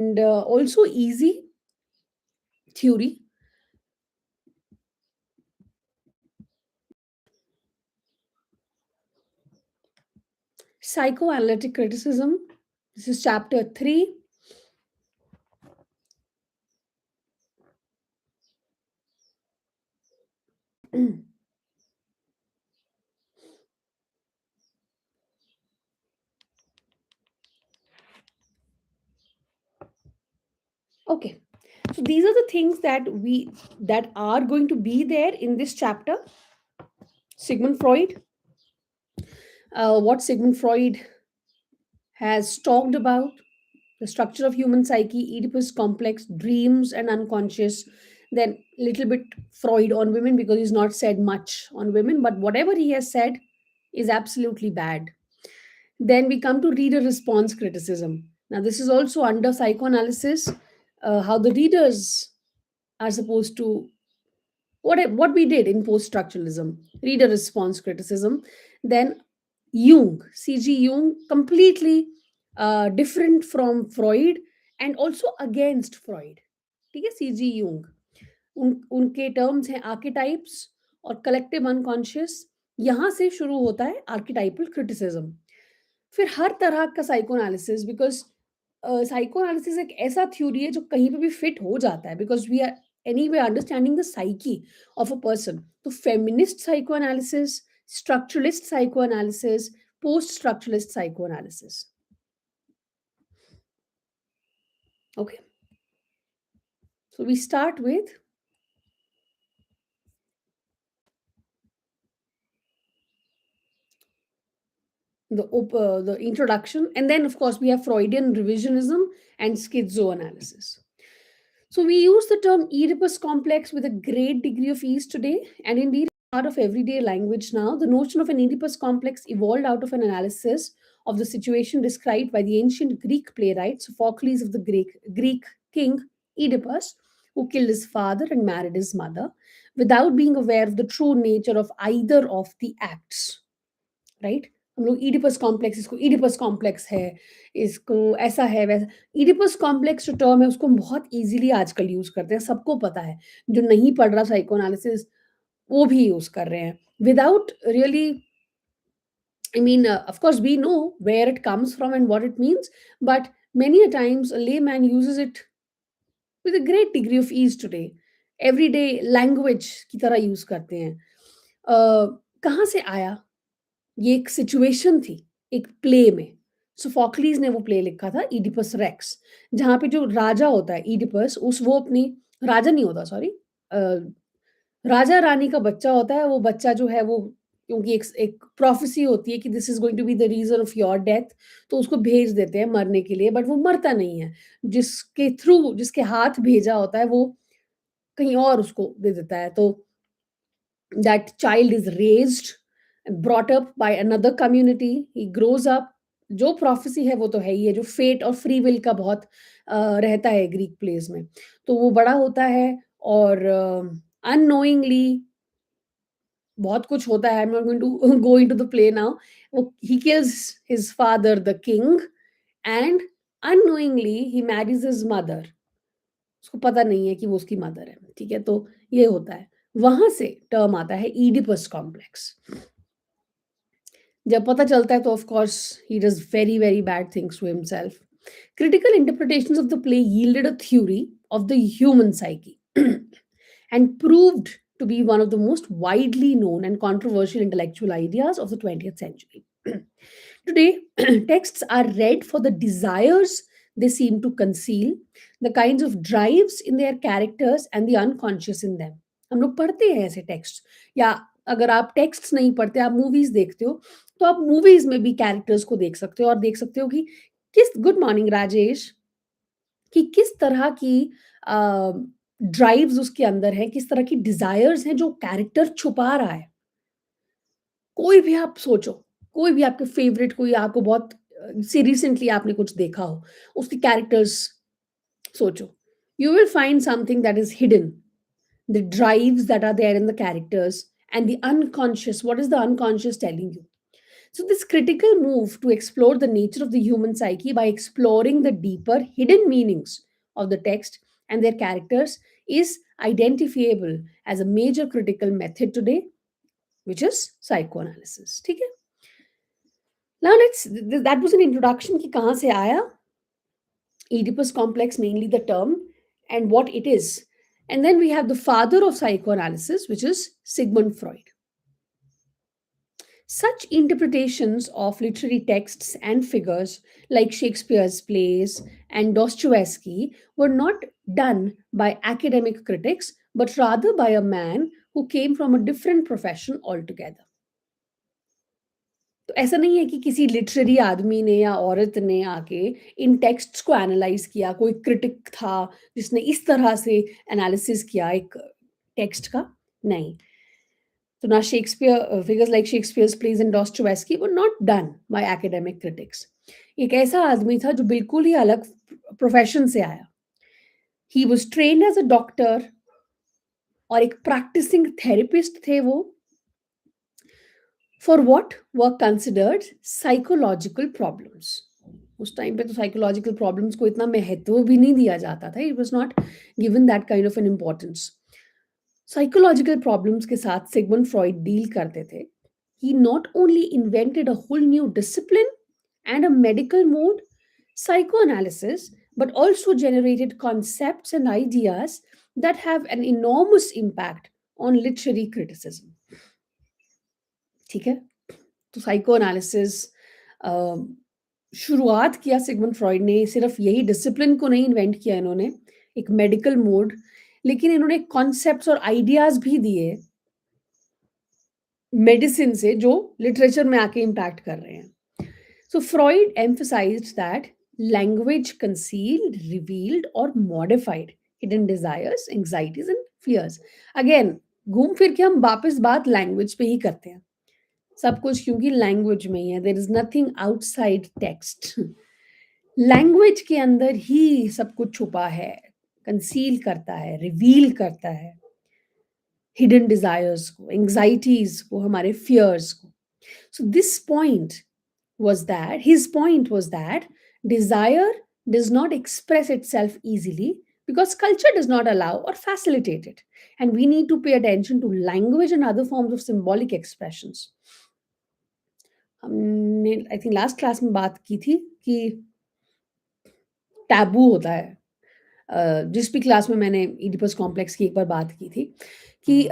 and also easy theory. Psychoanalytic criticism. This is chapter 3. Okay. So these are the things that are going to be there in this chapter. Sigmund Freud, what Sigmund Freud has talked about, the structure of human psyche, Oedipus complex, dreams and unconscious. Then little bit Freud on women, because he's not said much on women, but whatever he has said is absolutely bad. Then we come to reader response criticism. Now this is also under psychoanalysis, how the readers are supposed to, what we did in post structuralism, reader response criticism. Then Jung, CG Jung, completely different from Freud and also against Freud. ठीक है, CG Jung, उनके terms हैं archetypes और collective unconscious. यहाँ से शुरू होता है आर्किटाइपल क्रिटिसिज्म. फिर हर तरह का psycho analysis, because psycho analysis एक ऐसा थ्योरी है जो कहीं पे भी फिट हो जाता है, because we are anyway understanding the psyche of a person. तो feminist psycho analysis, structuralist psycho analysis, post structuralist psycho analysis. Okay, so we start with the introduction, and then of course we have Freudian revisionism and schizoanalysis. So we use the term Oedipus complex with a great degree of ease today, and indeed part of everyday language now. The notion of an Oedipus complex evolved out of an analysis of the situation described by the ancient Greek playwright Sophocles of the Greek king Oedipus, who killed his father and married his mother without being aware of the true nature of either of the acts. Right. हम लोग Oedipus complex, इसको Oedipus complex है, इसको ऐसा है वैसा. Oedipus complex जो term है उसको हम बहुत इजीली आजकल यूज करते हैं, सबको पता है. जो नहीं पढ़ रहा साइको एनालिसिस वो भी यूज कर रहे हैं without really. I mean, of course, we know where it comes from and what it means, but many a times a layman uses it with a great degree of ease today. Everyday language की तरह use करते हैं. कहाँ से आया? ये एक situation थी, एक प्ले में. सोफोक्लीज ने वो प्ले लिखा था इडिपस रेक्स, जहाँ पे जो राजा होता है इडिपस, उस वो अपनी, राजा नहीं होता सॉरी, राजा रानी का बच्चा होता है. वो बच्चा जो है वो, क्योंकि एक एक प्रोफेसी होती है कि this is going to be the reason of your death, तो उसको भेज देते हैं मरने के लिए, बट वो मरता नहीं है. जिसके थ्रू, जिसके हाथ भेजा होता है वो कहीं और उसको दे देता है. तो that child is raised and brought up by another community, he grows up. जो प्रोफेसी है वो तो है ही है, जो फेट और फ्री विल का बहुत रहता है ग्रीक प्लेस में. तो वो बड़ा होता है और अननोइंगली बहुत कुछ होता है. I am not going to go into the play now. वो he kills his father the king and unknowingly he marries his mother. उसको पता नहीं है कि वो उसकी मदर है. ठीक है, तो ये होता है. वहां से टर्म आता है ईडिपस कॉम्प्लेक्स. जब पता चलता है तो of course he does very very bad things to himself. Critical interpretations of the play yielded a theory of the human psyche and proved to be one of the most widely known and controversial intellectual ideas of the 20th century. Today, texts are read for the desires they seem to conceal, the kinds of drives in their characters, and the unconscious in them. हम लोग पढ़ते हैं ऐसे text, या अगर आप text नहीं पढ़ते, आप मूवीज देखते हो, तो आप मूवीज में भी कैरेक्टर्स को देख सकते हो और देख सकते हो कि किस, गुड मॉर्निंग राजेश, कि किस तरह की ड्राइव्स उसके अंदर है, किस तरह की डिजायर्स हैं जो कैरेक्टर छुपा रहा है. कोई भी आप सोचो, कोई भी आपके फेवरेट, कोई आपको बहुत से रिसेंटली आपने कुछ देखा हो, उसके कैरेक्टर्स सोचो, you will find something that is hidden, the drives that are there in the characters, and the unconscious, what is the unconscious telling you. So, this critical move to explore the nature of the human psyche by exploring the deeper hidden meanings of the text and their characters is identifiable as a major critical method today, which is psychoanalysis. ठीक है? Now that was an introduction कि कहाँ से आया Oedipus complex, mainly the term and what it is. And then we have the father of psychoanalysis, which is Sigmund Freud. Such interpretations of literary texts and figures like Shakespeare's plays and Dostoevsky were not done by academic critics, but rather by a man who came from a different profession altogether. तो ऐसा नहीं है कि किसी literary आदमी ने या औरत ने आके इन टेक्स्ट्स को एनालाइज किया, कोई क्रिटिक था जिसने इस तरह से एनालिसिस किया एक टेक्स्ट का, नहीं। तो ना Shakespeare figures like Shakespeare's plays and Dostoevsky were not done by academic critics. एक ऐसा आदमी था जो बिल्कुल ही अलग प्रोफेशन से आया। He was trained as a doctor और एक प्रैक्टिसिंग थेरेपिस्ट थे वो for what were considered psychological problems. उस टाइम पे तो साइकोलॉजिकल प्रॉब्लम्स को इतना महत्व भी नहीं दिया जाता था, it was not given that kind of an importance. Psychological problems के साथ सिगमंड फ्रॉइड डील करते थे। He not only invented a whole new discipline and a medical mode, psychoanalysis, but also generated concepts and ideas that have an enormous impact on literary criticism. ठीक है, तो psycho analysis शुरुआत किया Sigmund Freud ने। सिर्फ यही discipline को नहीं इन्वेंट किया इन्होंने, एक मेडिकल मोड, लेकिन इन्होंने कॉन्सेप्ट्स और आइडियाज भी दिए मेडिसिन से जो लिटरेचर में आके इम्पैक्ट कर रहे हैं। So Freud emphasized that language concealed, revealed और modified hidden desires, anxieties and fears. Again घूम फिर के हम वापस बात लैंग्वेज पे ही करते हैं, सब कुछ क्योंकि लैंग्वेज में ही है। There is nothing outside text. Language के अंदर ही सब कुछ छुपा है, कंसील करता है, रिवील करता है हिडन डिजायर्स को, एंग्जाइटीज को, हमारे फियर्स को। So this point was that his point was that desire does not express itself easily because culture does not allow or facilitate it, and we need to pay attention to language and other forms of symbolic expressions. हमने I think last class में बात की थी कि taboo होता है। जिस भी क्लास में मैंने इडिपस कॉम्प्लेक्स की एक बार बात की थी कि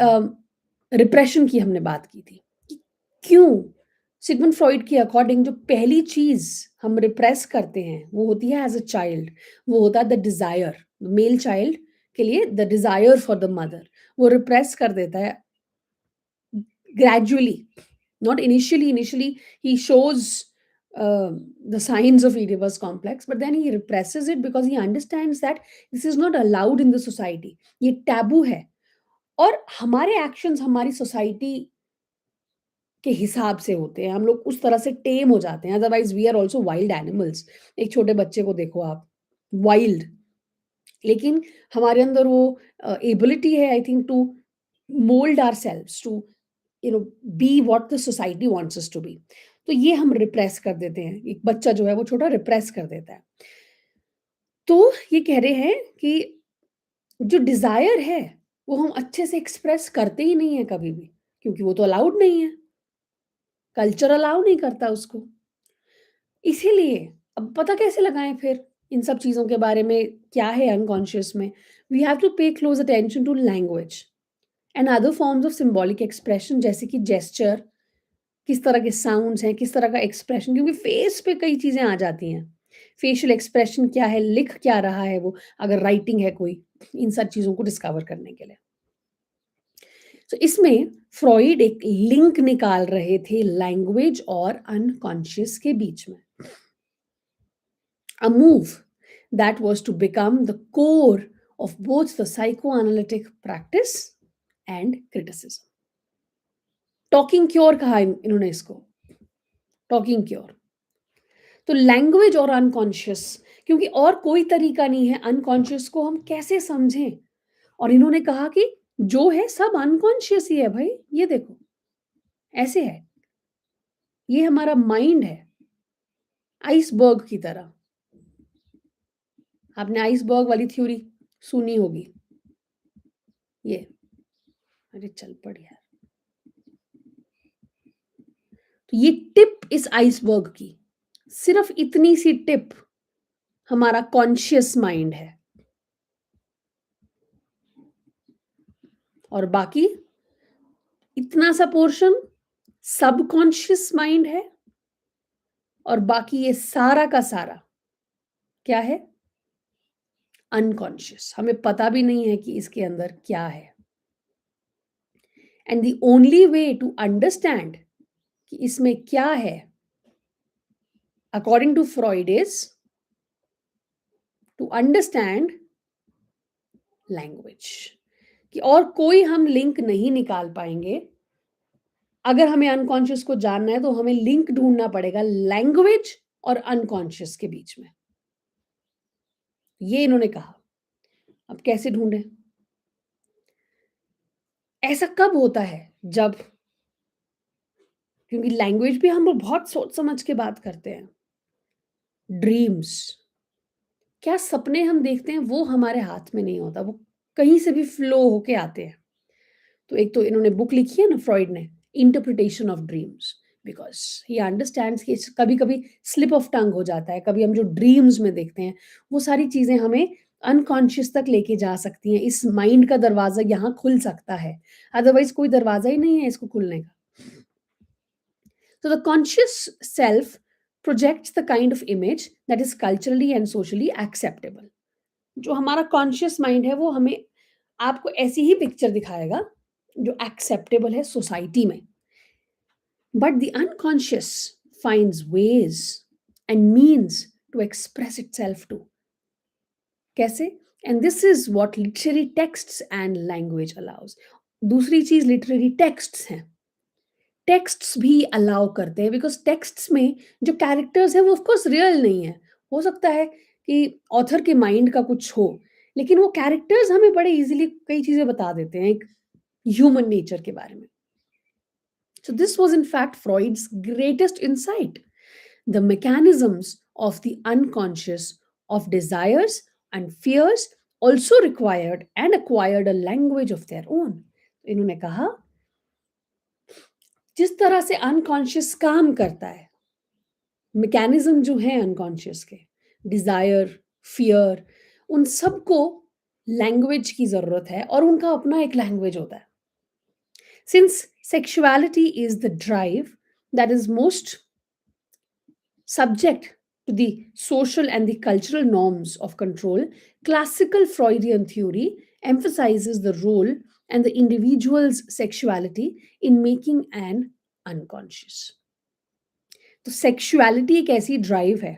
रिप्रेशन की हमने बात की थी कि क्यों सिगमंड फ्रॉइड के अकॉर्डिंग जो पहली चीज हम रिप्रेस करते हैं वो होती है एज अ चाइल्ड, वो होता है द डिजायर। मेल चाइल्ड के लिए the desire for the mother वो रिप्रेस कर देता है gradually, not initially. Initially, he shows the signs of Oedipus complex, but then he represses it because he understands that this is not allowed in the society. ये taboo है और हमारे actions हमारी society के हिसाब से होते हैं। हम लोग उस तरह से टेम हो जाते हैं, otherwise we are also wild animals. एक छोटे बच्चे को देखो आप, वाइल्ड, लेकिन हमारे अंदर वो एबिलिटी है I think to mould ourselves to be what the society wants us to be. तो ये हम रिप्रेस कर देते हैं, एक बच्चा जो है वो छोटा रिप्रेस कर देता है। तो ये कह रहे हैं कि जो डिजायर है वो हम अच्छे से एक्सप्रेस करते ही नहीं है कभी भी, क्योंकि वो तो अलाउड नहीं है, कल्चर अलाउ नहीं करता उसको। इसीलिए अब पता कैसे लगाएं फिर इन सब चीजों के बारे में क्या है अनकॉन्शियस में? We have to pay close attention to language and other forms of symbolic expression, जैसे कि जेस्चर, किस तरह के साउंड्स हैं, किस तरह का एक्सप्रेशन, क्योंकि फेस पे कई चीजें आ जाती हैं। फेशियल एक्सप्रेशन क्या है, लिख क्या रहा है वो, अगर राइटिंग है कोई, इन सब चीजों को डिस्कवर करने के लिए। तो इसमें फ्रॉइड एक लिंक निकाल रहे थे लैंग्वेज और अनकॉन्शियस के बीच में। A move that was to become the core of both the psychoanalytic practice and criticism. Talking cure कहा इन्होंने इसको, टॉकिंग क्योर। तो लैंग्वेज और अनकॉन्शियस, क्योंकि और कोई तरीका नहीं है अनकॉन्शियस को हम कैसे समझें। और इन्होंने कहा कि जो है सब अनकॉन्शियस ही है भाई, ये देखो ऐसे है। ये हमारा माइंड है, आइसबर्ग की तरह। आपने आइसबर्ग वाली थ्योरी सुनी होगी। ये, अरे चल पड़ यार। तो ये टिप इस आइसबर्ग की, सिर्फ इतनी सी टिप हमारा कॉन्शियस माइंड है, और बाकी इतना सा पोर्शन सबकॉन्शियस माइंड है, और बाकी ये सारा का सारा क्या है? अनकॉन्शियस। हमें पता भी नहीं है कि इसके अंदर क्या है। And the only way to understand कि इसमें क्या है, according to Freud, is to understand language. कि और कोई हम लिंक नहीं निकाल पाएंगे। अगर हमें अनकॉन्शियस को जानना है तो हमें लिंक ढूंढना पड़ेगा लैंग्वेज और अनकॉन्शियस के बीच में। ये इन्होंने कहा। अब कैसे ढूंढें? ऐसा कब होता है? जब, क्योंकि लैंग्वेज भी हम लोग बहुत सोच समझ के बात करते हैं। ड्रीम्स, क्या सपने हम देखते हैं वो हमारे हाथ में नहीं होता, वो कहीं से भी फ्लो होके आते हैं। तो एक तो इन्होंने बुक लिखी है ना फ्रॉइड ने, interpretation of dreams, because he understands कि कभी कभी स्लिप ऑफ टंग हो जाता है। कभी हम जो ड्रीम्स में देखते हैं वो सारी चीजें हमें अनकॉन्शियस तक लेके जा सकती हैं। इस माइंड का दरवाजा यहाँ खुल सकता है, अदरवाइज कोई दरवाजा ही नहीं है इसको खुलने का। So the conscious self projects the kind of image that is culturally and socially acceptable. जो हमारा कॉन्शियस माइंड है वो हमें आपको ऐसी ही पिक्चर दिखाएगा जो एक्सेप्टेबल है सोसाइटी में। But the unconscious finds ways and means to express itself to. कैसे? And this is what literary texts and language allows. दूसरी चीज लिटरेरी टेक्स्ट्स हैं। टेक्स्ट्स भी अलाउ करते हैं, बिकॉज टेक्स्ट्स में जो कैरेक्टर्स हैं वो ऑफ कोर्स रियल नहीं है। हो सकता है कि ऑथर के माइंड का कुछ हो, लेकिन वो कैरेक्टर्स हमें बड़े इजीली कई चीजें बता देते हैं एक ह्यूमन नेचर के बारे में। So this was in fact Freud's greatest insight, the mechanisms of the unconscious of desires and fears also required and acquired a language of their own. इन्होंने कहा जिस तरह से अनकॉन्शियस काम करता है, मैकेनिज्म जो है अनकॉन्शियस के, डिजायर, फियर, उन सबको लैंग्वेज की जरूरत है, और उनका अपना एक लैंग्वेज होता है। Since sexuality is the drive that is most subject to the social and the cultural norms of control, classical Freudian theory emphasizes the role and the individual's sexuality in making an unconscious. तो sexuality एक ऐसी drive है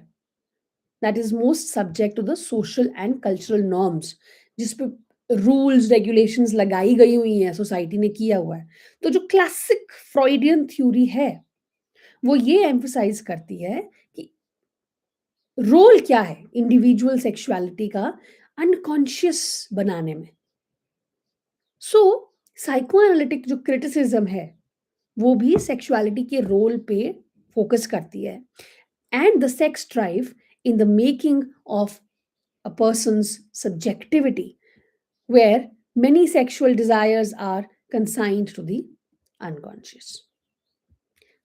that is most subject to the social and cultural norms, जिसपे rules regulations लगाई गई हुई हैं, society ने किया हुआ है। तो जो क्लासिक फ्रॉइडियन थ्योरी है वो ये एम्फसाइज करती है कि रोल क्या है इंडिविजुअल सेक्सुअलिटी का अनकॉन्शियस बनाने में। सो साइकोएनालिटिक जो क्रिटिसिज्म है वो भी सेक्सुअलिटी के रोल पे फोकस करती है, and the sex drive in the making of a person's subjectivity, where many sexual desires are consigned to the unconscious.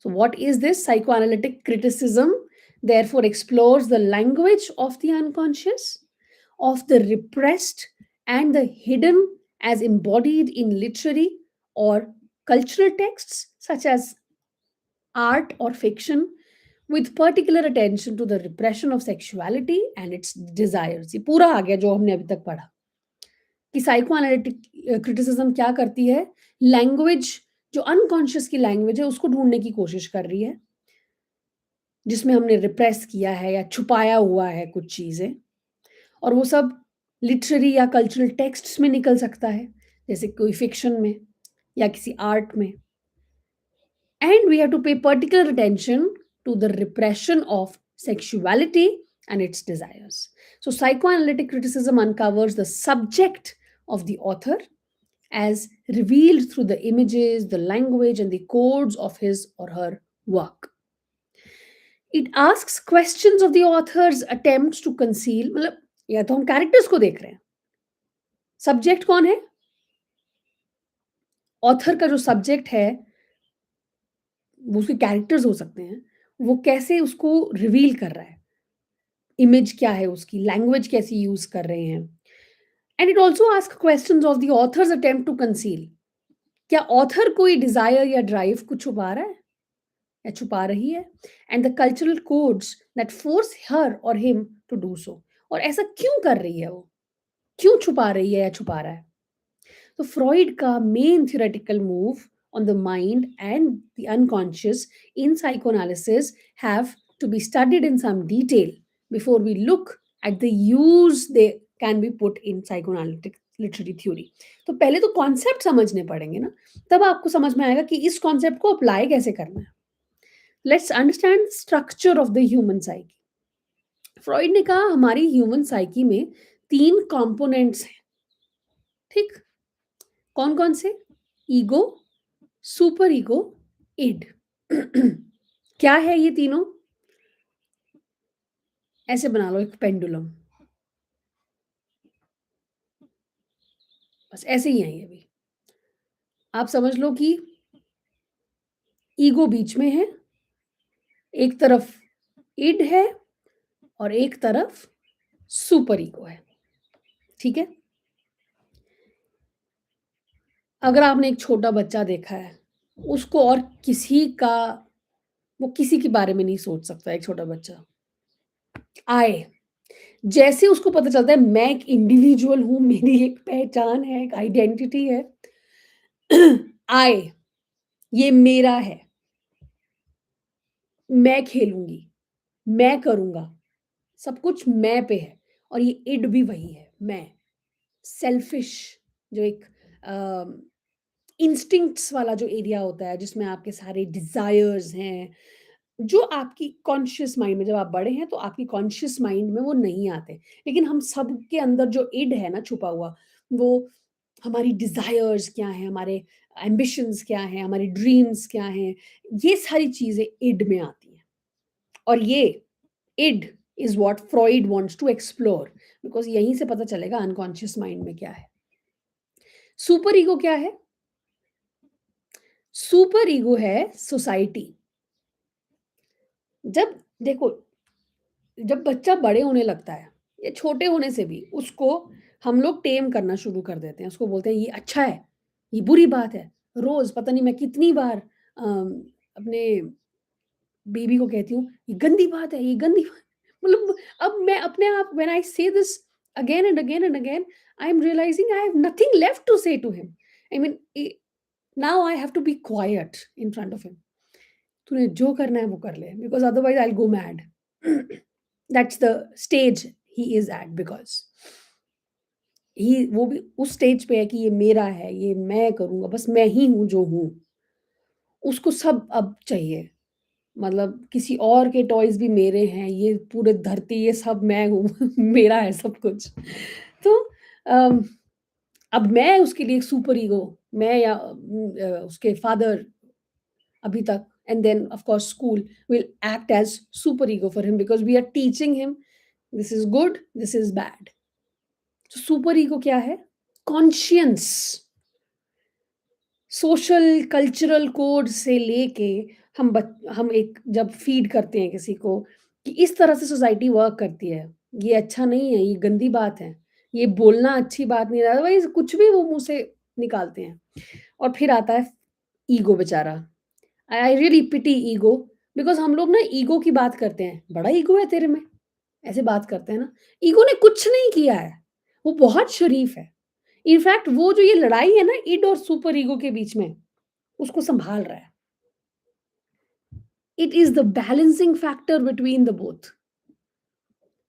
So, what is this? Psychoanalytic criticism therefore explores the language of the unconscious, of the repressed and the hidden as embodied in literary or cultural texts such as art or fiction, with particular attention to the repression of sexuality and its desires। ये पूरा आ गया जो हमने अभी तक पढ़ा कि psychoanalytic criticism क्या करती है, लैंग्वेज जो अनकॉन्शियस की लैंग्वेज है उसको ढूंढने की कोशिश कर रही है, जिसमें हमने रिप्रेस किया है या छुपाया हुआ है कुछ चीजें, और वो सब लिटरेरी या कल्चरल टेक्स्ट्स में निकल सकता है, जैसे कोई फिक्शन में या किसी आर्ट में। And we have to pay particular attention to the repression of sexuality and its desires. So, psychoanalytic criticism uncovers the subject of the author as revealed through the images, the language, and the codes of his or her work. It asks questions of the author's attempts to conceal, मतलब या तो हम characters को देख रहे हैं, subject कौन है, ऑथर का जो सब्जेक्ट है, वो उसके कैरेक्टर्स हो सकते हैं, वो कैसे उसको रिवील कर रहा है, इमेज क्या है उसकी, लैंग्वेज कैसी यूज कर रहे हैं। And it also ask questions of the authors attempt to conceal, क्या ऑथर कोई डिजायर या ड्राइव को छुपा रहा है या छुपा रही है, and the cultural codes that force her or him to do so, और ऐसा क्यों कर रही है वो, क्यों छुपा रही है या छुपा रहा है। तो फ्रॉइड का main theoretical move on the mind and the unconscious in psychoanalysis have to be studied in some detail before we look at the use they can be put in psychoanalytic literary theory. तो पहले तो concept समझने पड़ेंगे ना, तब आपको समझ में आएगा कि इस कॉन्सेप्ट को अप्लाई कैसे करना है। Let's understand structure of the human psyche. Freud ने कहा हमारी ह्यूमन साइकी में तीन कंपोनेंट्स हैं, ठीक, कौन कौन से, ईगो, सुपर ईगो, इड। क्या है ये तीनों, ऐसे बना लो एक पेंडुलम, बस ऐसे ही है ये भी। आप समझ लो कि ईगो बीच में है, एक तरफ इड है और एक तरफ सुपर ईगो है, ठीक है। अगर आपने एक छोटा बच्चा देखा है, उसको और किसी का, वो किसी के बारे में नहीं सोच सकता, एक छोटा बच्चा आए, जैसे उसको पता चलता है मैं एक इंडिविजुअल हूँ, मेरी एक पहचान है, एक आइडेंटिटी है, आए, ये मेरा है, मैं खेलूँगी, मैं करूँगा, सब कुछ मैं पे है, और ये इड भी वही है, मैं। सेल्फिश, जो एक इंस्टिंक्ट्स वाला जो एरिया होता है, जिसमें आपके सारे डिज़ायर्स हैं, जो आपकी कॉन्शियस माइंड में, जब आप बड़े हैं तो आपकी कॉन्शियस माइंड में वो नहीं आते। लेकिन हम सबके अंदर जो इड है ना छुपा हुआ, वो हमारी डिज़ायर्स क्या हैं, हमारे एम्बिशंस क्या हैं, हमारे ड्रीम्स क्या हैं, ये सारी चीज़ें इड में आती हैं। और ये id is what Freud wants to explore, because यहीं से पता चलेगा अनकॉन्शियस माइंड में क्या है। सुपर ईगो क्या है? सुपर ईगो है सोसाइटी। जब देखो, जब बच्चा बड़े होने लगता है या छोटे होने से भी उसको हम लोग टेम करना शुरू कर देते हैं। उसको बोलते हैं ये अच्छा है, ये बुरी बात है। रोज़ पता नहीं मैं कितनी बार अपने बेबी को कहती हूँ, ये गंदी बात है, ये गंदी बात, मतलब अब मैं अपने आप, when I say this again and again, I am realizing I have nothing left to say to him. I mean now I have to be quiet in front of him. तूने जो करना है वो कर ले, because otherwise I will go mad. That's the stage he is at, because he, वो भी उस स्टेज पे है कि ये मेरा है, ये मैं करूँगा, बस मैं ही हूँ जो हूँ। उसको सब अब चाहिए, मतलब किसी और के टॉयज़ भी मेरे हैं, ये पूरे धरती, ये सब मैं हूँ, मेरा है सब कुछ। तो अम, अब मैं उसके लिए एक सुपर ईगो, मैं या उसके फादर अभी तक, and then of course school will act as super ego for him because we are teaching him this is good, this is bad. तो सुपर ईगो क्या है? कॉन्शियंस, सोशल कल्चरल कोड से लेके हम एक जब फीड करते हैं किसी को कि इस तरह से सोसाइटी वर्क करती है, ये अच्छा नहीं है, ये गंदी बात है, ये बोलना अच्छी बात नहीं है, अदरवाइज कुछ भी वो मुंह से निकालते हैं। और फिर आता है ईगो बेचारा। I really pity ego, because हम लोग ना ईगो की बात करते हैं, बड़ा ईगो है तेरे में, ऐसे बात करते हैं ना। ईगो ने कुछ नहीं किया है, वो बहुत शरीफ है। इनफैक्ट वो जो ये लड़ाई है ना इड और सुपर ईगो के बीच में, उसको सँभाल रहा है। It is the balancing factor between the both.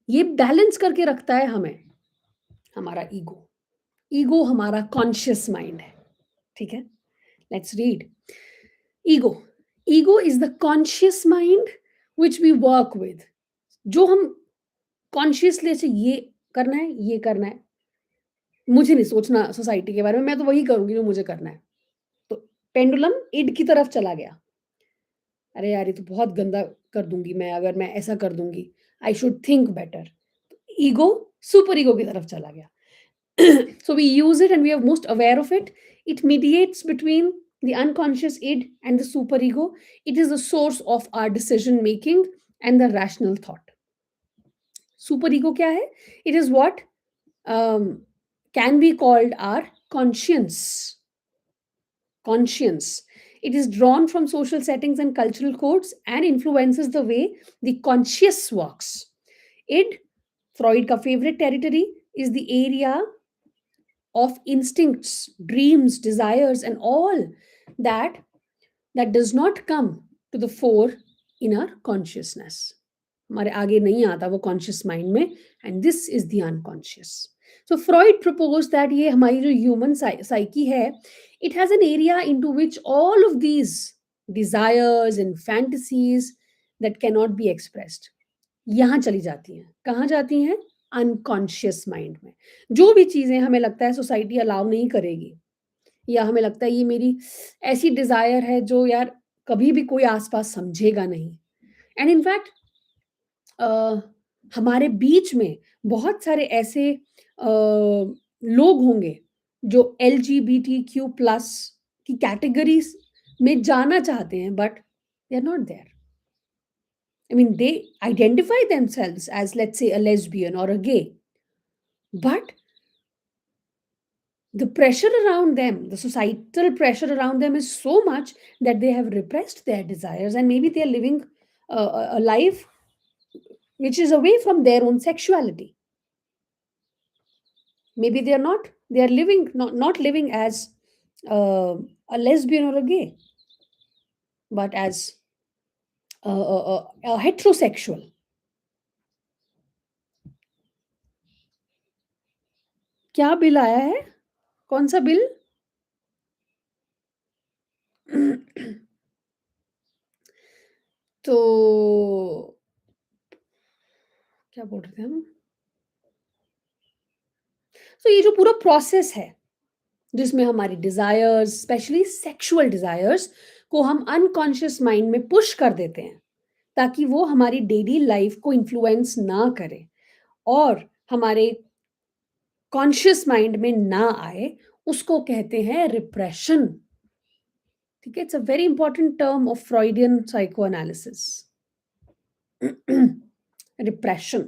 ये बैलेंस करके रखता है हमें, हमारा ईगो। ईगो हमारा कॉन्शियस माइंड है, ठीक है? Let's read. Ego, ego is the conscious mind which we work with. जो हम कॉन्शियसली से ये करना है, ये करना है। मुझे नहीं सोचना सोसाइटी के बारे में, मैं तो वही करूँगी जो मुझे करना है। तो पेंडुलम इड की तरफ चला गया। अरे यार! ये तो बहुत गंदा कर दूंगी, मैं अगर मैं ऐसा कर दूंगी, I should think better, ego super ego की तरफ चला गया. So we use it and we are most aware of it. It mediates between the unconscious id and the superego. It is the source of our decision making and the rational thought. Superego क्या है? It is what can be called our conscience. Conscience. It is drawn from social settings and cultural codes and influences the way the conscious works. Id, Freud का favorite territory, is the area of instincts, dreams, desires, and all that that does not come to the fore in our consciousness. हमारे आगे नहीं आता वो conscious mind में, and this is the unconscious. So Freud proposed that ये हमारी जो human psyche है, it has an area into which all of these desires and fantasies that cannot be expressed यहाँ चली जाती हैं. कहाँ जाती हैं? अनकॉन्शियस माइंड में. जो भी चीज़ें हमें लगता है सोसाइटी अलाउ नहीं करेगी, या हमें लगता है ये मेरी ऐसी डिज़ायर है जो यार कभी भी कोई आस-पास समझेगा नहीं. एंड इन फैक्ट हमारे बीच में बहुत सारे ऐसे लोग होंगे जो LGBTQ+ की कैटेगरीज़ में जाना चाहते हैं, but they are not there. I mean, they identify themselves as, let's say, a lesbian or a gay, but the pressure around them, the societal pressure around them is so much that they have repressed their desires, and maybe they are living a life which is away from their own sexuality. Maybe they are not, they are living, not living as a lesbian or a gay, but as a heterosexual. क्या bill आया है? कौन सा bill? तो क्या बोल रहे थे हम? तो ये जो पूरा प्रोसेस है जिसमें हमारी डिजायर्स, स्पेशली सेक्सुअल डिजायर्स को हम अनकॉन्शियस माइंड में पुश कर देते हैं ताकि वो हमारी डेली लाइफ को इन्फ्लुएंस ना करे और हमारे कॉन्शियस माइंड में ना आए, उसको कहते हैं रिप्रेशन. ठीक है, it's a very important term of Freudian psychoanalysis. Repression.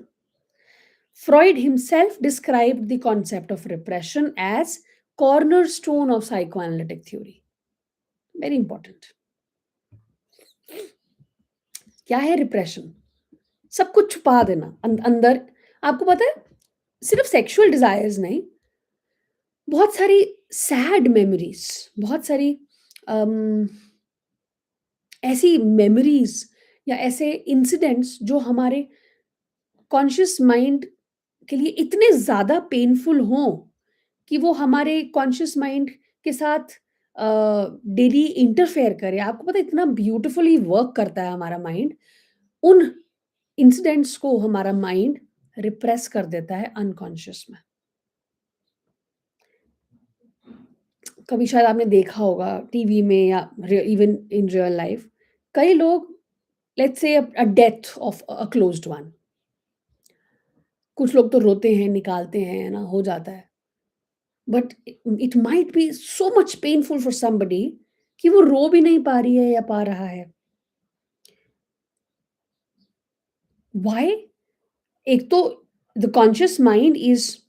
Freud himself described the concept of repression as cornerstone of psychoanalytic theory. Very important. क्या है रिप्रेशन? सब कुछ छुपा देना अंदर. आपको पता है सिर्फ सेक्सुअल डिजायर्स नहीं, बहुत सारी सैड मेमोरीज, बहुत सारी ऐसी मेमोरीज या ऐसे इंसिडेंट्स जो हमारे कॉन्शियस माइंड के लिए इतने ज़्यादा पेनफुल हों कि वो हमारे कॉन्शियस माइंड के साथ डेली इंटरफेयर करे. आपको पता है इतना ब्यूटीफुली वर्क करता है हमारा माइंड. उन इंसिडेंट्स को हमारा माइंड रिप्रेस कर देता है अनकॉन्शियस में. कभी शायद आपने देखा होगा टीवी में या इवन इन रियल लाइफ, कई लोग, let's say a death of a closed one, कुछ लोग तो रोते हैं, निकालते हैं, है ना, हो जाता है. But it might be so much painful for somebody कि वो रो भी नहीं पा रही है या पा रहा है. व्हाई? एक तो the conscious mind is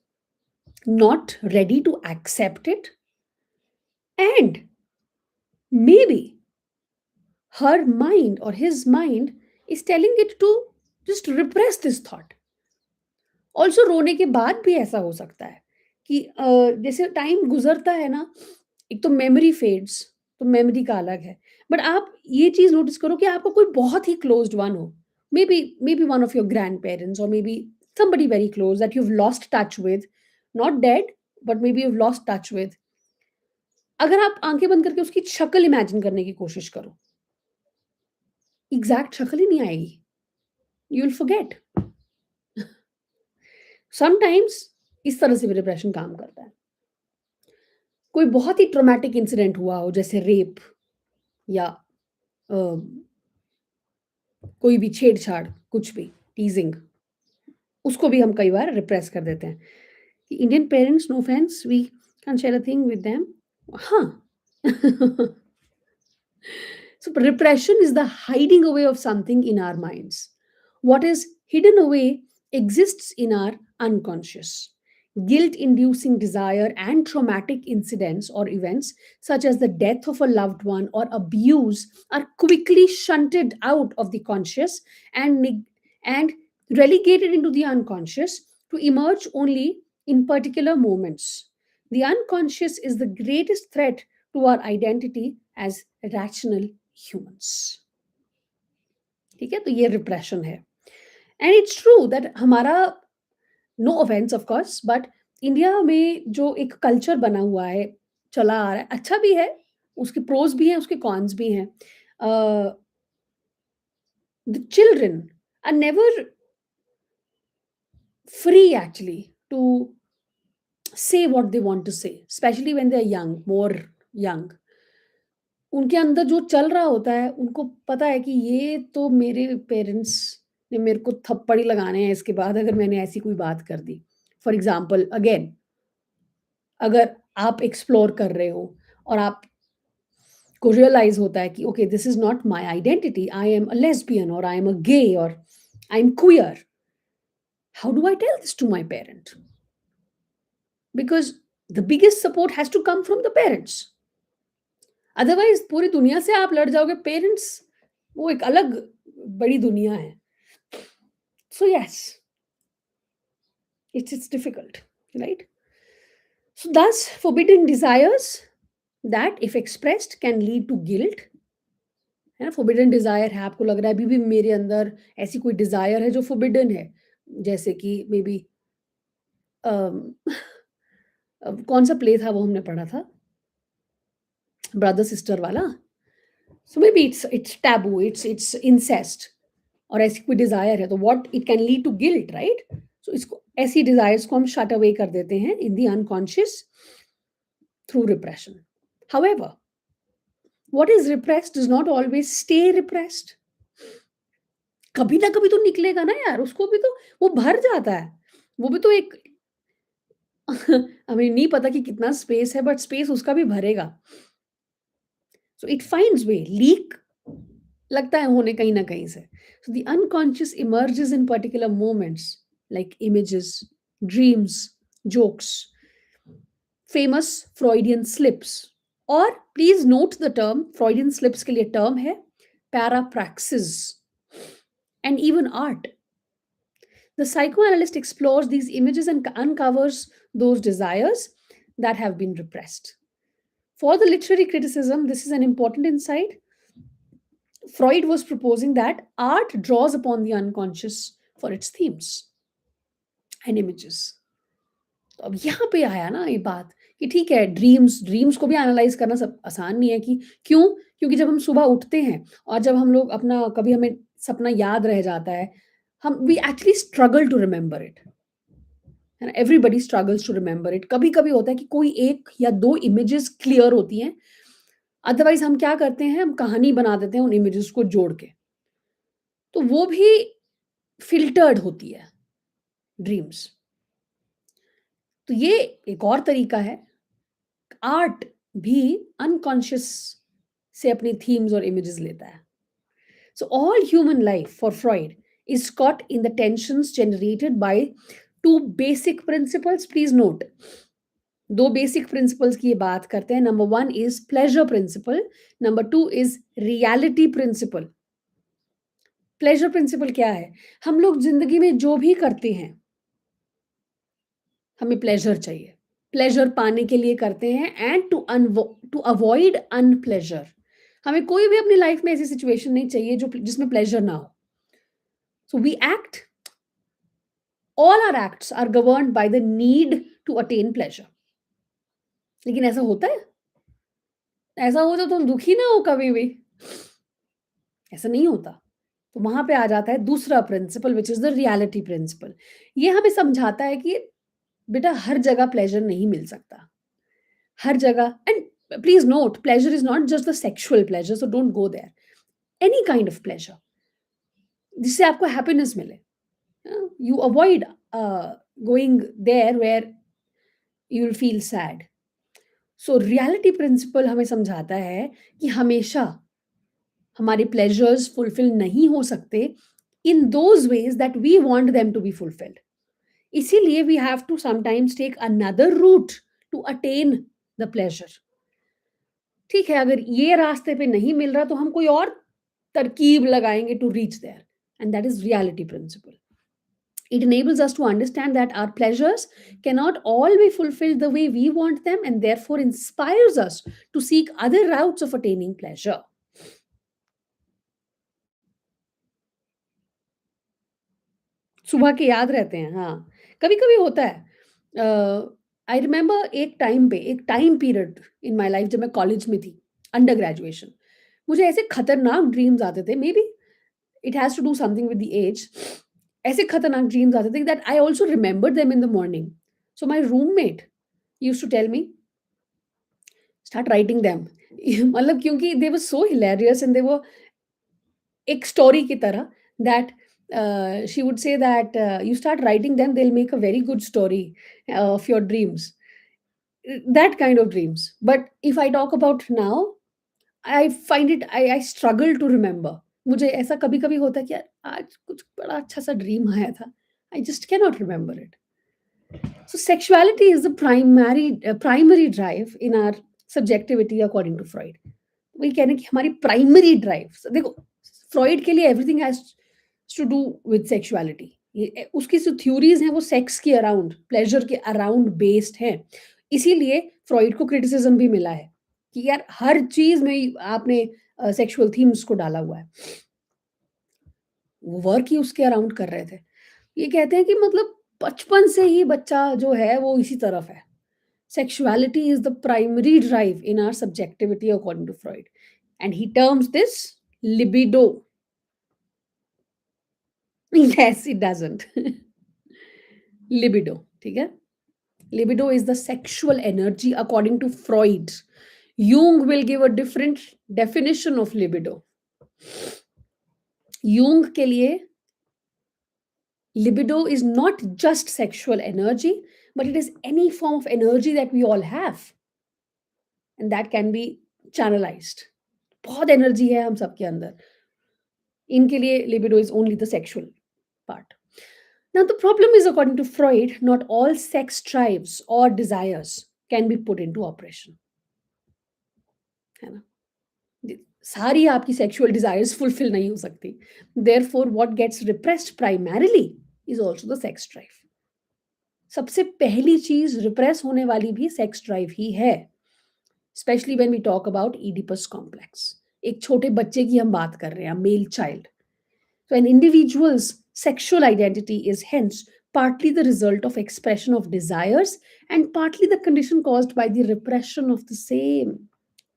not ready to accept it, and maybe her mind or his mind is telling it to just repress this thought. Also रोने के बाद भी ऐसा हो सकता है कि जैसे टाइम गुजरता है ना, एक तो मेमोरी फेड्स, तो मेमोरी का अलग है. बट आप ये चीज नोटिस करो कि आपका कोई बहुत ही क्लोज्ड वन हो, may be one of your ग्रैंड पेरेंट्स, और may be somebody very close that you've lost touch with, not dead, but maybe you've lost touch with. अगर आप आंखें बंद करके उसकी शक्ल इमेजिन करने की कोशिश करो, एग्जैक्ट शक्ल ही नहीं आएगी. You will forget. समटाइम्स इस तरह से भी डिप्रेशन काम करता है. कोई बहुत ही ट्रॉमेटिक इंसिडेंट हुआ हो, जैसे रेप या कोई भी छेड़छाड़, कुछ भी, टीजिंग, उसको भी हम कई बार रिप्रेस कर देते हैं। Indian parents, no offence, we can share a thing with them. हाँ। So repression is the hiding away of something in our minds. What is hidden away exists in our unconscious. Guilt inducing desire and traumatic incidents or events, such as the death of a loved one or abuse, are quickly shunted out of the conscious and, and relegated into the unconscious to emerge only in particular moments. The unconscious is the greatest threat to our identity as rational humans. ठीक है, तो ये repression है। And it's true that हमारा, no offence of course, but India में जो एक culture बना हुआ है, चला आ रहा है, अच्छा भी है, उसके प्रोज भी हैं, उसके कॉन्स भी हैं। The children are never free actually to say what they want to say, especially when they are young, more young. उनके अंदर जो चल रहा होता है, उनको पता है कि ये तो मेरे पेरेंट्स ने मेरे को थप्पड़ ही लगाने हैं इसके बाद, अगर मैंने ऐसी कोई बात कर दी। फॉर एग्ज़ाम्पल अगेन, अगर आप एक्सप्लोर कर रहे हो और आपको रियलाइज़ होता है कि okay, this is not my identity, I am a lesbian और आई एम अ गे और I am queer, how do I tell this to my parent? Because the biggest support has to come from the parents. Otherwise पूरी दुनिया से आप लड़ जाओगे, parents वो एक अलग बड़ी दुनिया है। So yes, it's difficult, right? So this forbidden desires that if expressed can lead to guilt, है ना? forbidden desire है, आपको लग रहा है अभी भी मेरे अंदर ऐसी कोई डिजायर है जो forbidden है, जैसे कि मे बी कौन सा प्ले था वो हमने पढ़ा था, ब्रदर सिस्टर वाला। So may be it's taboo, it's incest, और ऐसी कोई डिजायर है तो what it can lead to guilt, right? So इसको, ऐसी डिजायर्स को हम शट अवे कर देते हैं in the unconscious through repression. However, what is repressed does not always stay repressed. कभी ना कभी तो निकलेगा ना यार, उसको भी तो वो भर जाता है, वो भी तो एक हमें नहीं पता कि कितना स्पेस है, बट स्पेस उसका भी भरेगा। So it finds way, leak लगता है होने कहीं ना कहीं से। So the unconscious emerges in particular moments like images, dreams, jokes, famous Freudian slips, और please note the term Freudian slips के लिए term है parapraxis, and even art. The psychoanalyst explores these images and uncovers those desires that have been repressed. For the literary criticism, this is an important insight. Freud was proposing that art draws upon the unconscious for its themes and images. तो अब यहाँ पे आया ना ये बात कि ठीक है, ड्रीम्स को भी एनालाइज करना सब आसान नहीं है। कि क्यों? क्योंकि जब हम सुबह उठते हैं और जब हम लोग अपना, कभी हमें सपना याद रह जाता है, हम we actually struggle to remember it, है ना? Everybody struggles to remember it. कभी कभी होता है कि कोई एक या दो इमेजेस क्लियर होती हैं, अदरवाइज हम क्या करते हैं, हम कहानी बना देते हैं उन इमेजेस को जोड़ के, तो वो भी फ़िल्टर्ड होती है ड्रीम्स। तो ये एक और तरीका है, आर्ट भी अनकॉन्शियस से अपनी थीम्स और इमेजेस लेता है। So all human life for Freud is caught in the tensions generated by two basic principles. Please note, दो बेसिक प्रिंसिपल्स की ये बात करते हैं। Number one is pleasure principle, number two is reality principle. Pleasure principle क्या है? हम लोग जिंदगी में जो भी करते हैं, हमें प्लेजर चाहिए, प्लेजर पाने के लिए करते हैं, एंड टू अवॉइड अनप्लेजर। हमें कोई भी अपनी लाइफ में ऐसी सिचुएशन नहीं चाहिए जो जिसमें प्लेजर ना हो। So we act, all are acts are governed by the need to attain pleasure. लेकिन ऐसा होता है? ऐसा हो तो तुम दुखी ना हो कभी भी, ऐसा नहीं होता। तो वहां पे आ जाता है दूसरा principle, which is the reality principle. ये हमें समझाता है कि बेटा हर जगह प्लेजर नहीं मिल सकता, हर जगह। And please note, pleasure is not just the sexual pleasure, so don't go there, any kind of pleasure. जिससे आपको हैप्पीनेस मिले। You avoid going there where you will feel sad. So reality principle हमें समझाता है कि हमेशा हमारे pleasures fulfil नहीं हो सकते in those ways that we want them to be fulfilled. इसीलिए we have to sometimes take another route to attain the pleasure. ठीक है, अगर ये रास्ते पे नहीं मिल रहा तो हम कोई और तरकीब लगाएंगे to reach there, and that is reality principle. It enables us to understand that our pleasures cannot all be fulfilled the way we want them, and therefore inspires us to seek other routes of attaining pleasure. सुबह के याद रहते हैं, हाँ। कभी-कभी होता है। I remember एक time period in my life जब मैं कॉलेज में थी, अंडर ग्रेजुएशन। मुझे ऐसे खतरनाक ड्रीम्स आते थे, maybe it has to do something with the age. ऐसे खतरनाक ड्रीम्स आते थे that I also remember them in the morning. So my roommate used to tell me, start writing them. मतलब क्योंकि दे वर सो हिलेरियस एंड दे वर एक story की तरह that she would say that you start writing them, they will make a very good story of your dreams. That kind of dreams. But if I talk about now, I find it, I struggle to remember. मुझे ऐसा कभी-कभी होता है कि यार आज कुछ बड़ा अच्छा-सा ड्रीम आया था। I just cannot remember it. So sexuality is the primary drive in our subjectivity according to Freud. वही कह रहे हैं कि हमारी प्राइमरी ड्राइव देखो, फ्रॉइड के लिए everything has to do with sexuality. उसकी जो थ्योरीज हैं वो सेक्स के अराउंड, प्लेजर के अराउंड बेस्ड हैं। इसीलिए फ्रॉइड को क्रिटिसिज्म भी मिला है कि यार हर चीज में आपने सेक्सुअल थीम्स को डाला हुआ है। वो वर्क ही उसके अराउंड कर रहे थे। ये कहते हैं कि मतलब बचपन से ही बच्चा जो है वो इसी तरफ है। Sexuality is the primary drive in our subjectivity according to Freud, and he terms this libido. Yes, it doesn't. Libido, ठीक है? Libido is the sexual energy according to Freud. Jung will give a different definition of libido. Jung के लिए libido is not just sexual energy, but it is any form of energy that we all have, and that can be channelized. बहुत energy है हम सबके अंदर। इनके लिए libido is only the sexual part. Now, the problem is, according to Freud, not all sex drives or desires can be put into operation. है ना? सारी आपकी sexual desires fulfill नहीं हो सकती. Therefore, what gets repressed primarily is also the sex drive. सबसे पहली चीज रिप्रेस होने वाली भी सेक्स ड्राइव ही है, specially when we talk about Oedipus complex. एक छोटे बच्चे की हम बात कर रहे हैं, male child. So an individual's sexual identity is hence partly the result of expression of desires and partly the condition caused by the repression of the same.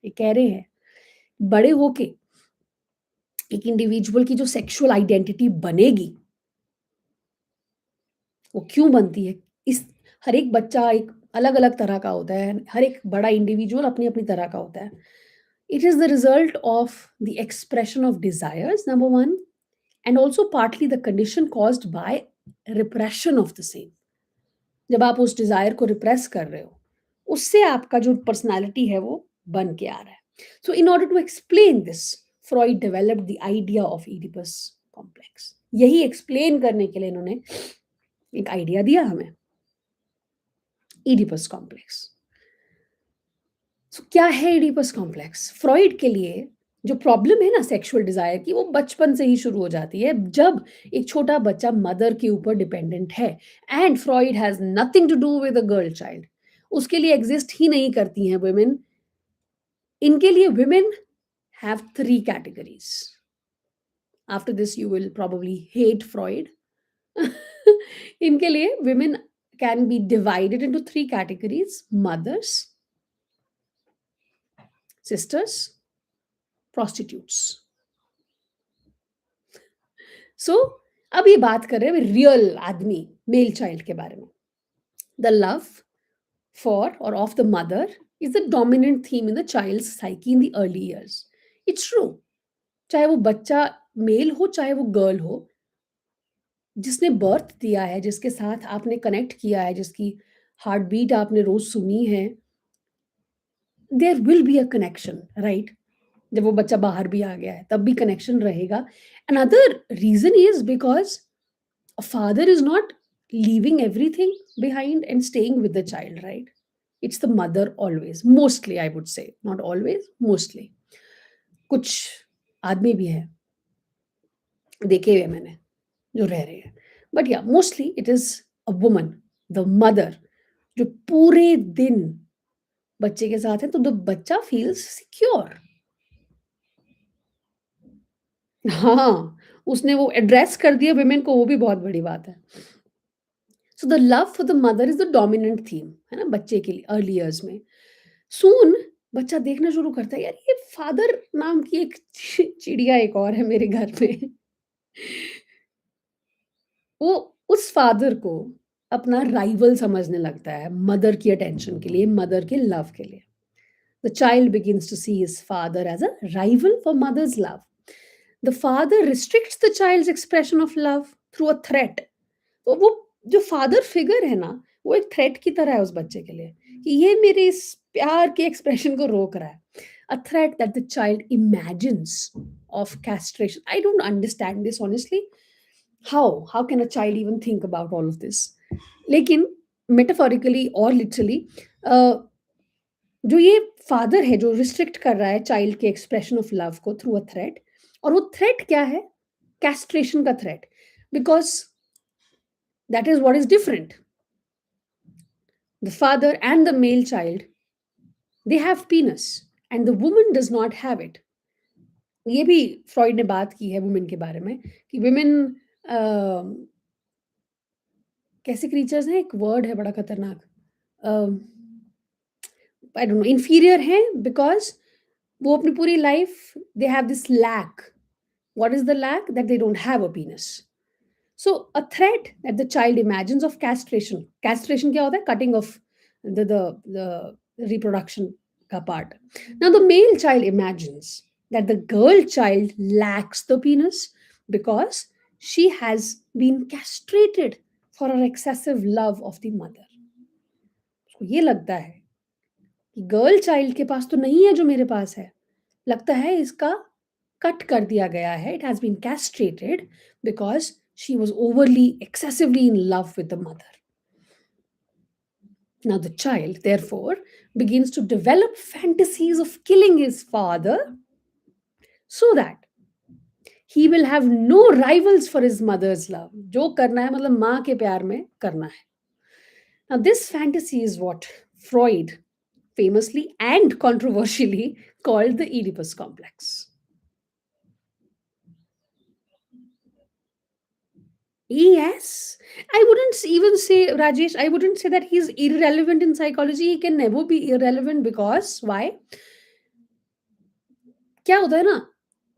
ये कह रहे हैं बड़े होके एक इंडिविजुअल की जो सेक्सुअल आइडेंटिटी बनेगी वो क्यों बनती है, इस हर एक बच्चा एक अलग अलग तरह का होता है, हर एक बड़ा इंडिविजुअल अपनी अपनी तरह का होता है। It is the result of the expression of desires, number one, and also partly the condition caused by repression of the same. जब आप उस डिजायर को रिप्रेस कर रहे हो उससे आपका जो पर्सनालिटी है वो बन के आ रहा है। So in order to explain this, Freud developed the idea of Oedipus complex. यही एक्सप्लेन करने के लिए इन्होंने एक आइडिया दिया हमें, Oedipus कॉम्प्लेक्स। क्या है Oedipus कॉम्प्लेक्स? फ्रॉइड के लिए जो प्रॉब्लम है ना सेक्सुअल डिजायर की, वो बचपन से ही शुरू हो जाती है जब एक छोटा बच्चा मदर के ऊपर डिपेंडेंट है। And Freud has nothing to do with a girl child. उसके लिए एग्जिस्ट ही नहीं करती हैं वुमेन। इनके लिए women have three categories. After this you will probably hate Freud. इनके लिए women can be divided into three categories: mothers, sisters, prostitutes. So, अब ये बात कर रहे हैं रियल आदमी, मेल चाइल्ड के बारे में। द लव फॉर और of the mother is the dominant theme in the child's psyche in the early years. It's true, चाहे वो बच्चा मेल हो चाहे वो गर्ल हो, जिसने बर्थ दिया है, जिसके साथ आपने कनेक्ट किया है, जिसकी हार्ट बीट आपने रोज़ सुनी है, there will be a connection, right? जब वो बच्चा बाहर भी आ गया है, तब भी कनेक्शन रहेगा। Another reason is because a father is not leaving everything behind and staying with the child, right? It's the mother always, mostly, I would say, not always, mostly. कुछ आदमी भी हैं, देखे हुए मैंने, जो रह रहे हैं, बट या mostly it is a woman, the mother, जो पूरे दिन बच्चे के साथ है, तो द बच्चा फील्स सिक्योर। हाँ, उसने वो एड्रेस कर दिया विमेन को, वो भी बहुत बड़ी बात है। So the love for the mother is the dominant theme, है ना, बच्चे के लिए अर्ली इयर्स में। सून बच्चा देखना शुरू करता है, यार ये फादर नाम की एक चिड़िया एक और है मेरे घर में। वो उस फादर को अपना राइवल समझने लगता है, मदर की अटेंशन के लिए, मदर के लव के लिए। The child begins to see his father as a rival for mother's love. The father restricts the child's expression of love through a threat. तो वो जो फादर फिगर है ना, वो एक थ्रेट की तरह है उस बच्चे के लिए, कि ये मेरे इस प्यार के एक्सप्रेशन को रोक रहा है। A threat that the child imagines of castration. I don't understand this honestly. How can a child even think about all of this? लेकिन मेटाफोरिकली और लिटरली, जो ये फादर है जो रिस्ट्रिक्ट कर रहा है चाइल्ड के एक्सप्रेशन ऑफ लव को थ्रू अ थ्रेट, और वो थ्रेट क्या है? कैस्ट्रेशन का threat. Because that is what is different. The father and the male child, they have penis and the woman does not have it. ये भी Freud ने बात की है वुमेन के बारे में, कि वुमेन कैसे क्रीचर्स हैं, एक वर्ड है बड़ा खतरनाक, आई डोंट नो, इंफीरियर हैं बिकॉज वो अपनी पूरी life they have this lack. What is the lack? That they don't have a penis. So a threat that the child imagines of castration. Castration क्या होता है? Cutting of the reproduction का part. Now the male child imagines that the girl child lacks the penis because she has been castrated for her excessive love of the mother. उसको ये लगता है कि girl child के पास तो नहीं है जो मेरे पास है, लगता है इसका कट कर दिया गया है, it has been castrated because she was overly excessively in love with the mother. Now the child therefore begins to develop fantasies of killing his father so that he will have no rivals for his mother's love. जो करना है मतलब माँ के प्यार में करना है। Now this fantasy is what Freud famously and controversially called the Oedipus complex. Yes. I wouldn't even say, Rajesh, I wouldn't say that he's irrelevant in psychology. He can never be irrelevant because why? क्या होता है ना,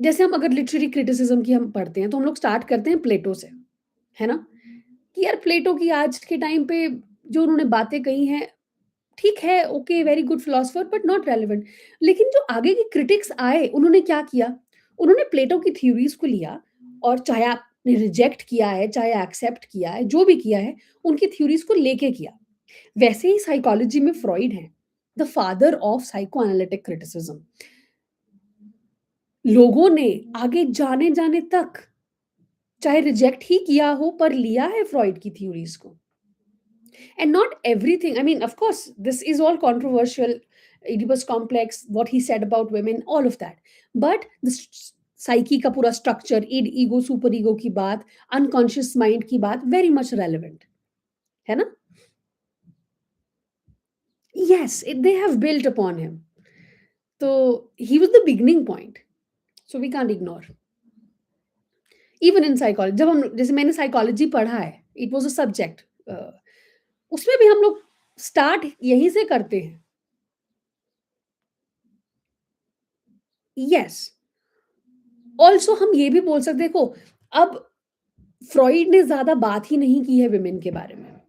जैसे हम अगर literary criticism की हम पढ़ते हैं, तो हम लोग स्टार्ट करते हैं प्लेटो से, है ना? कि यार प्लेटो की आज के टाइम पे जो उन्होंने बातें कही हैं, ठीक है, okay, very good philosopher but not relevant. लेकिन जो आगे के क्रिटिक्स आए, उन्होंने क्या किया? उन्होंने प्लेटो की थ्योरीज़ को लिया, और चाहे आपने रिजेक्ट किया है, चाहे एक्सेप्ट किया है, जो भी किया है, उनकी थ्योरीज़ को लेके किया। वैसे ही साइकोलॉजी में फ्रॉइड हैं, the father of psychoanalytic criticism. लोगों ने आगे जाने-जाने तक चाहे रिजेक्ट ही किया हो, पर लिया है फ्रॉइड की थ्योरीज़ को। And not everything, I mean, of course, this is all controversial. Oedipus complex, what he said about women, all of that. But the psyche का पूरा structure, id, ego, super ego की बात, unconscious mind की बात, very much relevant. है ना? Yes, they have built upon him. So he was the beginning point. So we can't ignore. Even in psychology, जब हम जैसे मैंने psychology पढ़ा है, it was a subject. उसमें भी हम लोग स्टार्ट यहीं से करते हैं। यस। ऑल्सो हम ये भी बोल सकते, देखो, अब फ्रॉइड ने ज़्यादा बात ही नहीं की है वुमेन के बारे में।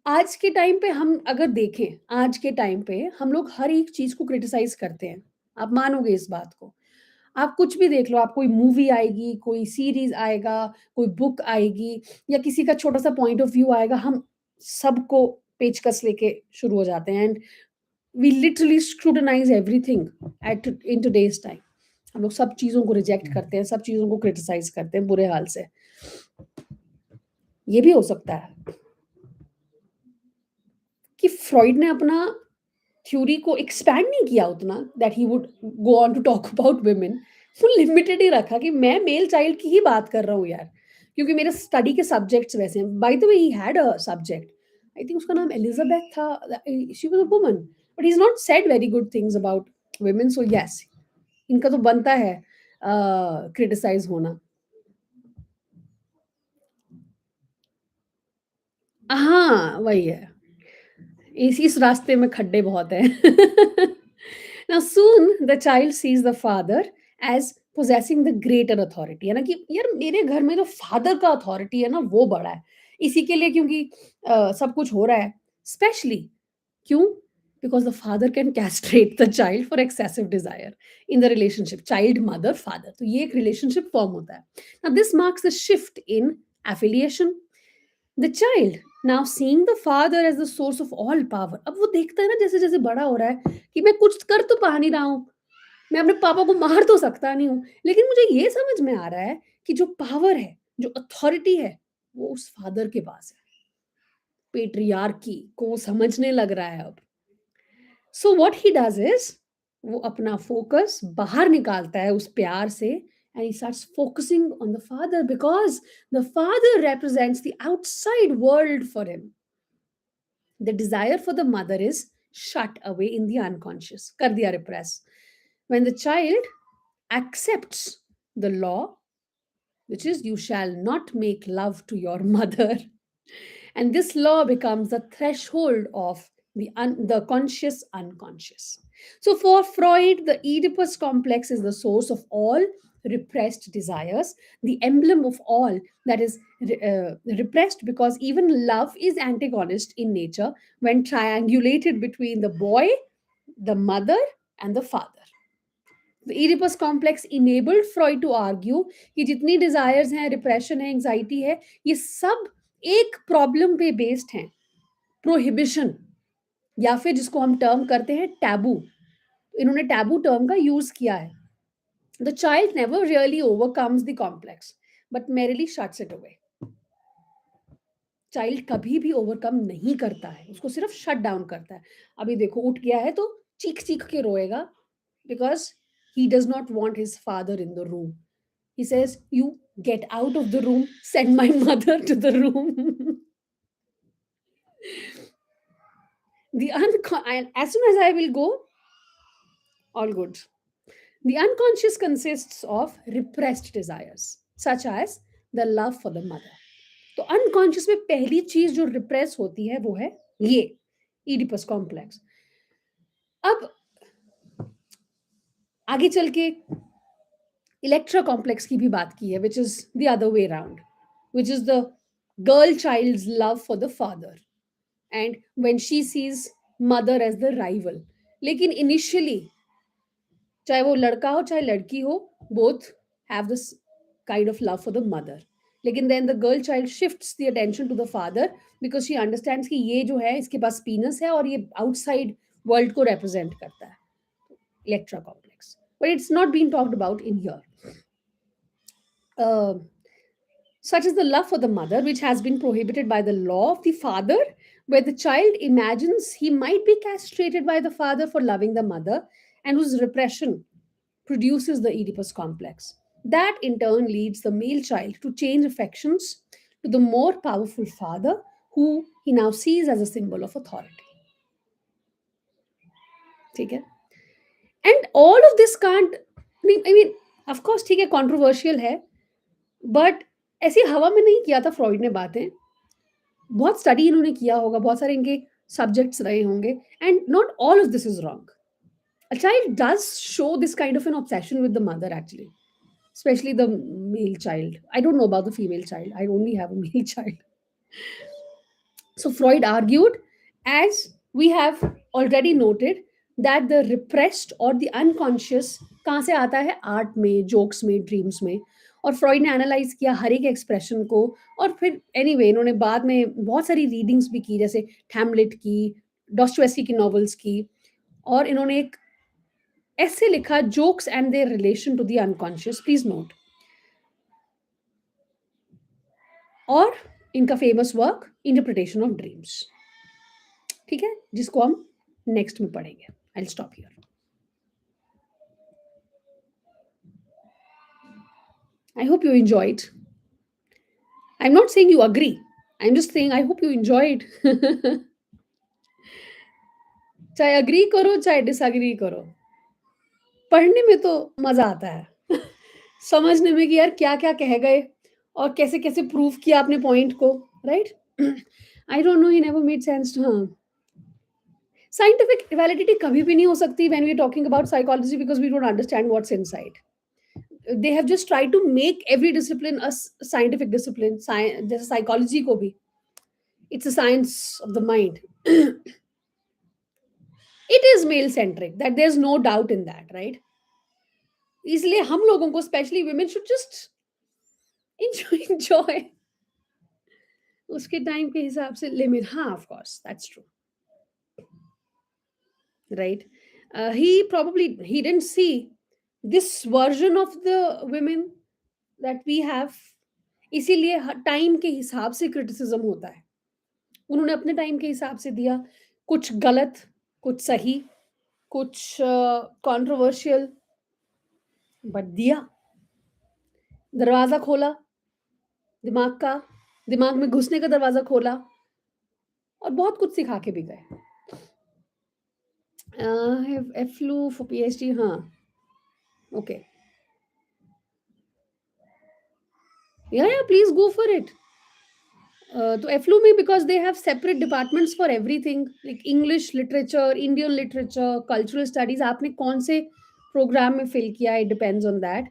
आज के टाइम पे हम अगर देखें, आज के टाइम पे हम लोग हर एक चीज़ को क्रिटिसाइज़ करते हैं। आप मानोगे इस बात को। आप कुछ भी देख लो, आप कोई मूवी आएगी, कोई सीरीज़ आएगा, कोई बुक आएगी या किसी का छोटा-सा पॉइंट ऑफ व्यू आएगा, हम सबको पेचकस लेके शुरू हो जाते हैं and we literally scrutinise everything at in today's time. हम लोग सब चीज़ों को रिजेक्ट करते हैं, सब चीज़ों को क्रिटिसाइज़ करते हैं बुरे हाल से। ये भी हो सकता है कि फ्रॉइड ने अपना थ्योरी को एक्सपैंड नहीं किया उतना that he would go on to talk about women. वो लिमिटेड ही रखा कि मैं मेल चाइल्ड की ही बात कर रहा हूँ यार, क्योंकि मेरे स्टडी के सब्जेक्ट्स वैसे हैं। By the way he had a subject, I think उसका नाम एलिजाबेथ था, she was a woman, but he is not said very good things about women, so yes, इनका तो बनता है क्रिटिसाइज होना। हाँ, वही है। इस रास्ते में खड्डे बहुत हैं। Now soon the child sees the father as possessing the greater authority, है ना, कि यार मेरे घर में जो फादर का अथॉरिटी है ना वो बड़ा है। इसी के लिए क्योंकि सब कुछ हो रहा है। स्पेशली क्यों? Because the father can castrate the child for excessive desire in the relationship child mother father. तो ये एक रिलेशनशिप फॉर्म होता है। Now this marks the shift in affiliation. The child now seeing the father as the source of all power, अब वो देखता है ना जैसे-जैसे बड़ा हो रहा है कि मैं कुछ कर तो पा नहीं रहा हूँ, मैं अपने पापा को मार तो सकता नहीं हूँ, लेकिन मुझे ये समझ में आ रहा है कि जो पावर है, जो अथॉरिटी है, वो उस फादर के पास है। पेट्रियार्की को वो समझने लग रहा है अब। So what he does is वो अपना फ़ोकस बाहर निकालता है उस प्यार से and he starts focusing on the father because the father represents the outside world for him. The desire for the mother is shut away in the unconscious, kar diya repress. When the child accepts the law, which is you shall not make love to your mother, and this law becomes the threshold of the conscious unconscious. So for Freud, the Oedipus complex is the source of all repressed desires, the emblem of all that is repressed, because even love is antagonist in nature when triangulated between the boy, the mother, and the father. The Oedipus complex enabled Freud to argue कि जितनी desires हैं, repression है, anxiety है, ये सब एक problem पे based हैं, प्रोहिबिशन, या फिर जिसको हम टर्म करते हैं टैबू। इन्होंने टैबू टर्म का यूज किया है। The child never really overcomes the complex but merrily shuts it away. Child कभी भी ओवरकम नहीं करता है, उसको सिर्फ शट डाउन करता है। अभी देखो उठ गया है तो चीख चीख के रोएगा because he does not want his father in the room. He says, you get out of the room, send my mother to the room. And as soon as I will go, all good. The unconscious consists of repressed desires, such as the love for the mother. तो unconscious में पहली चीज जो repress होती है वो है ये ईडिपस कॉम्प्लेक्स। अब आगे चल के इलेक्ट्रा कॉम्प्लेक्स की भी बात की है, which is the other way around, which is the girl child's love for the father and when she sees mother as the rival. लेकिन इनिशियली चाहे वो लड़का हो चाहे लड़की हो, both have this kind of love for the mother. लेकिन then the girl child shifts the attention to the father because she understands कि ये जो है इसके पास पीनस है और ये आउटसाइड वर्ल्ड को रिप्रेजेंट करता है। Electra complex, but it's not been talked about in here. Such as the love for the mother, which has been prohibited by the law of the father, where the child imagines he might be castrated by the father for loving the mother, and whose repression produces the Oedipus complex. That in turn leads the male child to change affections to the more powerful father, who he now sees as a symbol of authority. ठीक है? And all of this can't, I mean, of course, ठीक है, controversial है, but ऐसी हवा में नहीं किया था फ्रॉइड ने बातें। बहुत स्टडी इन्होंने किया होगा, बहुत सारे इनके सब्जेक्ट्स रहे होंगे, and not all of this is wrong. A child does show this kind of N obsession with the mother actually, especially the male child. I don't know about the female child. I only have a male child. So Freud argued, as we have already noted, that the repressed और the unconscious कहाँ से आता है, art में, jokes में, dreams में। और Freud ने एनालाइज किया हर एक एक्सप्रेशन को। और फिर एनीवे इन्होंने बाद में बहुत सारी रीडिंग्स भी की, जैसे हैमलेट की, डॉस्टोएस्की की नॉवेल्स की। और इन्होंने एक ऐसे लिखा, jokes and their relation to the unconscious, please note. और इनका famous work interpretation of dreams, ठीक है, जिसको हम नेक्स्ट में पढ़ेंगे। I will stop here. I hope you enjoyed. I'm not saying you agree. I'm just saying I hope you enjoyed. चाहे agree करो चाहे डिसएग्री करो, पढ़ने में तो मजा आता है। समझने में कि यार क्या क्या कह गए और कैसे कैसे प्रूव किया आपने पॉइंट को, right? I don't know, he never made sense. हाँ, साइंटिफिक वैलिडिटी कभी भी नहीं हो सकती when we are talking about psychology, because we don't understand what's inside. they have just tried to make every discipline a scientific discipline. जैसे psychology को भी, it's a science of the mind. It is male centric, that there's no doubt in that, right? इसलिए हम लोगों को, specially women, should just enjoy उसके time के हिसाब से लिमिट। हाँ, of course, that's true, right? He didn't see this version of the women that we have, इसीलिए टाइम के हिसाब से क्रिटिसिज्म होता है। उन्होंने अपने टाइम के हिसाब से दिया, कुछ गलत, कुछ सही, कुछ कंट्रोवर्शियल, बट दिया, दरवाजा खोला, दिमाग में घुसने का दरवाजा खोला, और बहुत कुछ सिखा के भी गए। एफ्लू फॉर पीएचडी, हाँ, ओके, या प्लीज गो फॉर इट। तो एफ्लू में, because they have separate departments for everything, like English literature, Indian literature, cultural studies, आपने कौन से प्रोग्राम में फिल किया, it depends on that.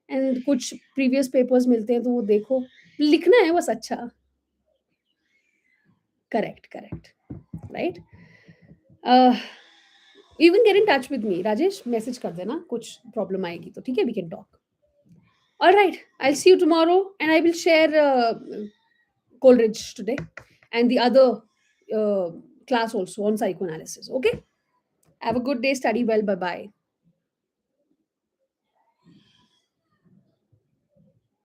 And कुछ प्रीवियस पेपर्स मिलते हैं तो वो देखो, लिखना है बस अच्छा। Correct, correct, right. You can get in touch with me, Rajesh, message कर देना, कुछ प्रॉब्लम आएगी तो, ठीक है, we can talk. All right, I'll see you tomorrow, and I will share Coleridge today and the other uh, class also on psychoanalysis. Okay? Have a good day, study well, bye bye.